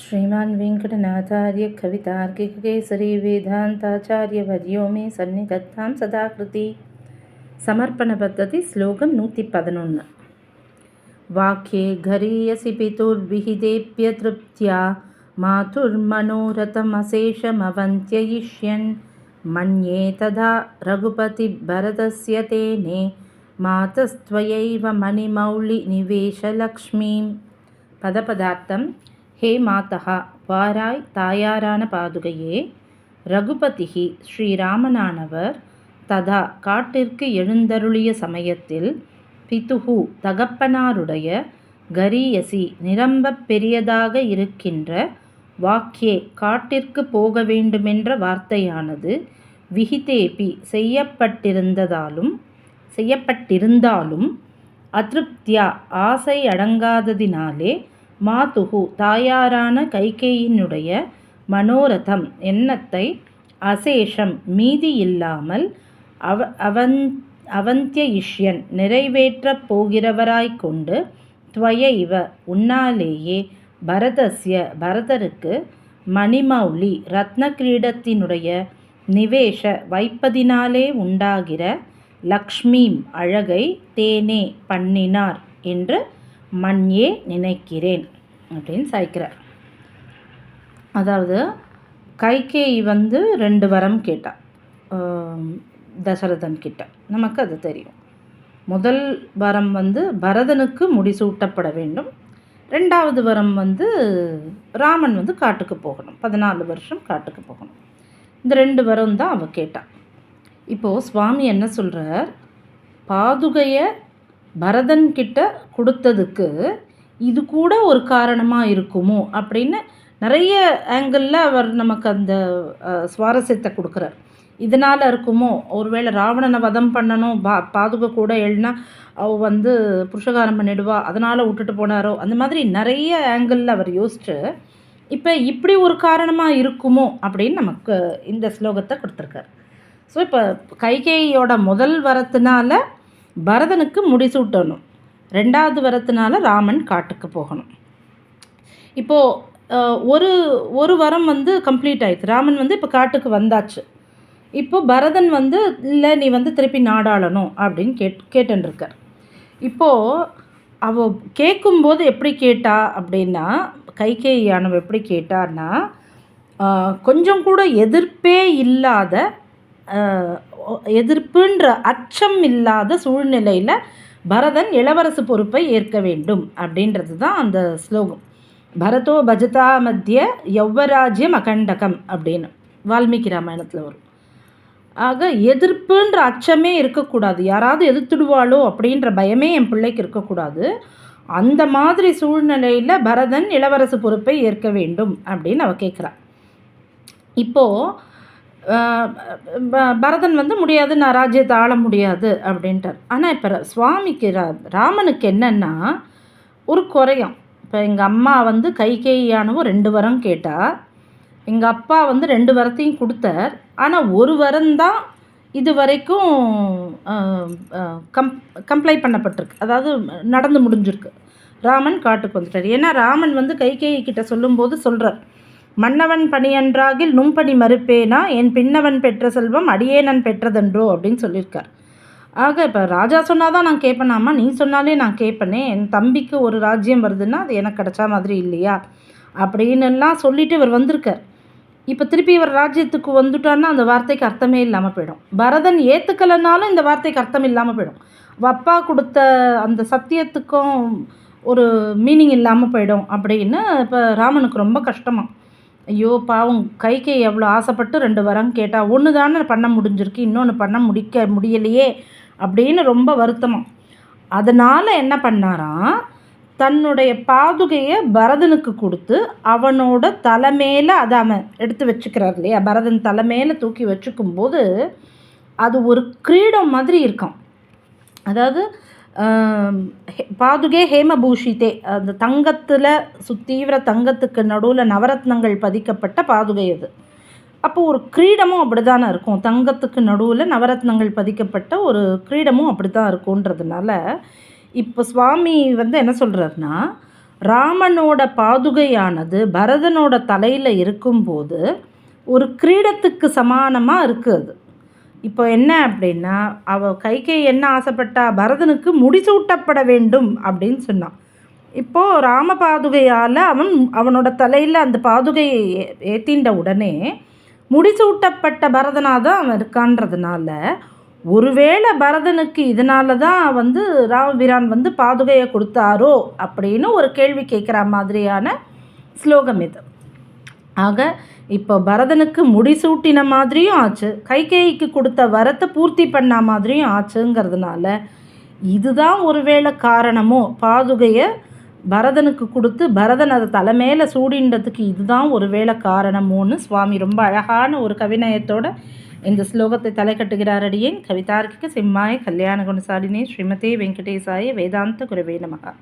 श्रीमान् वेङ्कटनाथार्य कवितार्किककेसरी वेदान्ताचार्यवर्यो मे सन्निधत्तां सदा कृति. समर्पण पद्धति श्लोकं 111. वाक्ये घरीयसि पितुर्विहितेभ्य तृप्त्या मातुर्मनोरथमशेषमवन्त्ययिष्यन् मन्ये तदा रघुपतिभरतस्य तेने मातस्त्वयैव मणिमौलिनिवेशलक्ष्मीं. பதபதார்த்தம். ஹே மாதா, வாராய் தாயாரான பாதுகையே. ரகுபதிகி, ஸ்ரீராமனானவர், ததா காட்டிற்கு எழுந்தருளிய சமயத்தில், பிதுகு தகப்பனாருடைய, கரியசி நிரம்பப் பெரியதாக இருக்கின்ற, வாக்கியே காட்டிற்கு போக வேண்டுமென்ற வார்த்தையானது, விஹிதேபி செய்யப்பட்டிருந்தாலும் அதிருப்தியா ஆசை அடங்காததினாலே, மாதுகு தாயாரான கைகேயினுடைய மனோரதம் எண்ணத்தை அசேஷம் மீதி இல்லாமல் அவந்தியிஷ்யன் நிறைவேற்றப் போகிறவராய்கொண்டு, துவயைவ உன்னாலேயே, பரதஸ்ய பரதருக்கு, மணிமௌலி ரத்ன கிரீடத்தினுடைய நிவேஷ வைப்பதினாலே உண்டாகிற லக்ஷ்மீம் அழகை தேனே பண்ணினார் என்று மன்யே நினைக்கிறேன் அப்படின்னு சாய்க்கிறார். அதாவது கைகேயி 2 வரம் கேட்டா தசரதன் கிட்ட. நமக்கு அது தெரியும். முதல் வரம் பரதனுக்கு முடிசூட்டப்பட வேண்டும். 2வது வரம் ராமன் காட்டுக்கு போகணும். 14 வருஷம் காட்டுக்கு போகணும். இந்த 2 வரம் தான் அவ கேட்டா. இப்போது சுவாமி என்ன சொல்கிறார், பாதுகையை பரதன்கிட்ட கொடுத்ததுக்கு இது கூட ஒரு காரணமாக இருக்குமோ அப்படின்னு நிறைய ஆங்கிளில் அவர் நமக்கு அந்த சுவாரஸ்யத்தை கொடுக்குறார். இதனால் இருக்குமோ, ஒருவேளை ராவணனை வதம் பண்ணணும், பாதுகை கூட எழுனா அவ புருஷகாரம் பண்ணிடுவா, அதனால் விட்டுட்டு போனாரோ, அந்த மாதிரி நிறைய ஆங்கிளில் அவர் யோசிச்சு இப்போ இப்படி ஒரு காரணமாக இருக்குமோ அப்படின்னு நமக்கு இந்த ஸ்லோகத்தை கொடுத்துருக்கார். ஸோ இப்போ கைகேயியோட முதல் வரத்தினால பரதனுக்கு முடிசூட்டணும், 2வது வரத்தினால ராமன் காட்டுக்கு போகணும். இப்போது ஒரு வரம் கம்ப்ளீட் ஆயிடுச்சு. ராமன் இப்போ காட்டுக்கு வந்தாச்சு. இப்போது பரதன் இல்லை நீ திருப்பி நாடாளணும் அப்படின்னு கேட்டுருக்கார். இப்போது அவ கேட்கும்போது எப்படி கேட்டா அப்படின்னா, கைகேயியானவ எப்படி கேட்டார்னா, கொஞ்சம் கூட எதிர்ப்புன்ற அச்சம் இல்லாத சூழ்நிலையில் பரதன் இளவரசு பொறுப்பை ஏற்க வேண்டும் அப்படின்றது தான் அந்த ஸ்லோகம். பரதோ பஜதா மத்திய யௌவராஜ்யம் அகண்டகம் அப்படின்னு வால்மீகி ராமாயணத்தில் வரும். ஆக எதிர்ப்புன்ற அச்சமே இருக்கக்கூடாது, யாராவது எதிர்த்துடுவாளோ அப்படின்ற பயமே என் பிள்ளைக்கு இருக்கக்கூடாது. அந்த மாதிரி சூழ்நிலையில் பரதன் இளவரசு பொறுப்பை ஏற்க வேண்டும் அப்படின்னு அவ கேட்குறா. இப்போது பரதன் முடியாது, நான் ராஜ்யத்தை ஆள முடியாது அப்படின்ட்டார். ஆனால் இப்போ சுவாமிக்கு ராமனுக்கு என்னென்னா ஒரு குறையும். இப்போ எங்கள் அம்மா கைகேயியானவும் 2 வரம் கேட்டால், எங்கள் அப்பா 2 வரத்தையும் கொடுத்தார். ஆனால் ஒரு வரம்தான் இது வரைக்கும் கம்ப்ளை பண்ணப்பட்டிருக்கு, அதாவது நடந்து முடிஞ்சிருக்கு. ராமன் காட்டுக்கு வந்துட்டார். ஏன்னா ராமன் கைகேயி கிட்ட சொல்லும்போது சொல்கிறார், மன்னவன் பணியன்றாகில் நும்பணி மறுப்பேனா, என் பின்னவன் பெற்ற செல்வம் அடியேனன் பெற்றதென்றோ அப்படின்னு சொல்லியிருக்கார். ஆக இப்போ ராஜா சொன்னால் தான் நான் கேட்பேனாமா, நீ சொன்னாலே நான் கேட்பேனே, என் தம்பிக்கு ஒரு ராஜ்யம் வருதுன்னா அது எனக்கு கிடச்சா மாதிரி இல்லையா அப்படின்னுலாம் சொல்லிவிட்டு இவர் வந்திருக்கார். இப்போ திருப்பி இவர் ராஜ்யத்துக்கு வந்துட்டான்னா அந்த வார்த்தைக்கு அர்த்தமே இல்லாமல் போயிடும். பரதன் ஏற்றுக்கலைனாலும் இந்த வார்த்தைக்கு அர்த்தம் இல்லாமல் போயிடும். அப்பா கொடுத்த அந்த சத்தியத்துக்கும் ஒரு மீனிங் இல்லாமல் போயிடும் அப்படின்னு இப்போ ராமனுக்கு ரொம்ப கஷ்டமாக. ஐயோ பாவம், கைகேயி எவ்வளோ ஆசைப்பட்டு 2 வரம் கேட்டால், ஒன்று தானே பண்ண முடிஞ்சிருக்கு, இன்னொன்று பண்ண முடியலையே அப்படின்னு ரொம்ப வருத்தமாக. அதனால் என்ன பண்ணாராம், தன்னுடைய பாதுகையை பரதனுக்கு கொடுத்து அவனோட தலைமையில் அதை அவன் எடுத்து வச்சுக்கிறார் இல்லையா, பரதன் தலைமையில் தூக்கி வச்சுக்கும்போது அது ஒரு கிரீடம் மாதிரி இருக்கும். அதாவது பாதுகே ஹேமபூஷிதே, அந்த தங்கத்தில் தீவிர தங்கத்துக்கு நடுவில் நவரத்னங்கள் பதிக்கப்பட்ட பாதுகை அது. அப்போது ஒரு கிரீடமும் அப்படி தானே இருக்கும், தங்கத்துக்கு நடுவில் நவரத்னங்கள் பதிக்கப்பட்ட ஒரு கிரீடமும் அப்படி தான் இருக்குன்றதுனால இப்போ சுவாமி என்ன சொல்கிறாருன்னா, ராமனோட பாதுகையானது பரதனோட தலையில் இருக்கும்போது ஒரு கிரீடத்துக்கு சமானமாக இருக்குது அது. இப்போ என்ன அப்படின்னா, கைகேயி என்ன ஆசைப்பட்டா, பரதனுக்கு முடிசூட்டப்பட வேண்டும் அப்படின்னு சொன்னான். இப்போது ராம பாதுகையால் அவனோட தலையில் அந்த பாதுகையை ஏற்றின்ற உடனே முடிசூட்டப்பட்ட பரதனாக தான் அவன் இருக்கான்றதுனால, ஒருவேளை பரதனுக்கு இதனால தான் ராமபிரான் பாதுகையை கொடுத்தாரோ அப்படின்னு ஒரு கேள்வி கேட்குற மாதிரியான ஸ்லோகம் இது. ஆக இப்போ பரதனுக்கு முடிசூட்டின மாதிரியும் ஆச்சு, கைகேயிக்கு கொடுத்த வரத்தை பூர்த்தி பண்ண மாதிரியும் ஆச்சுங்கிறதுனால இதுதான் ஒருவேளை காரணமோ, பாதுகையை பரதனுக்கு கொடுத்து பரதன் அதை தலைமையில் சூடின்றதுக்கு இதுதான் ஒருவேளை காரணமோன்னு சுவாமி ரொம்ப அழகான ஒரு கவிநயத்தோட இந்த ஸ்லோகத்தை தலை கட்டுகிறார். அடியேன் கவிதார்க்கிக சிம்மாய கல்யாண குணசாலினே ஸ்ரீமதே வெங்கடேசாய வேதாந்த குரவே நமஹ.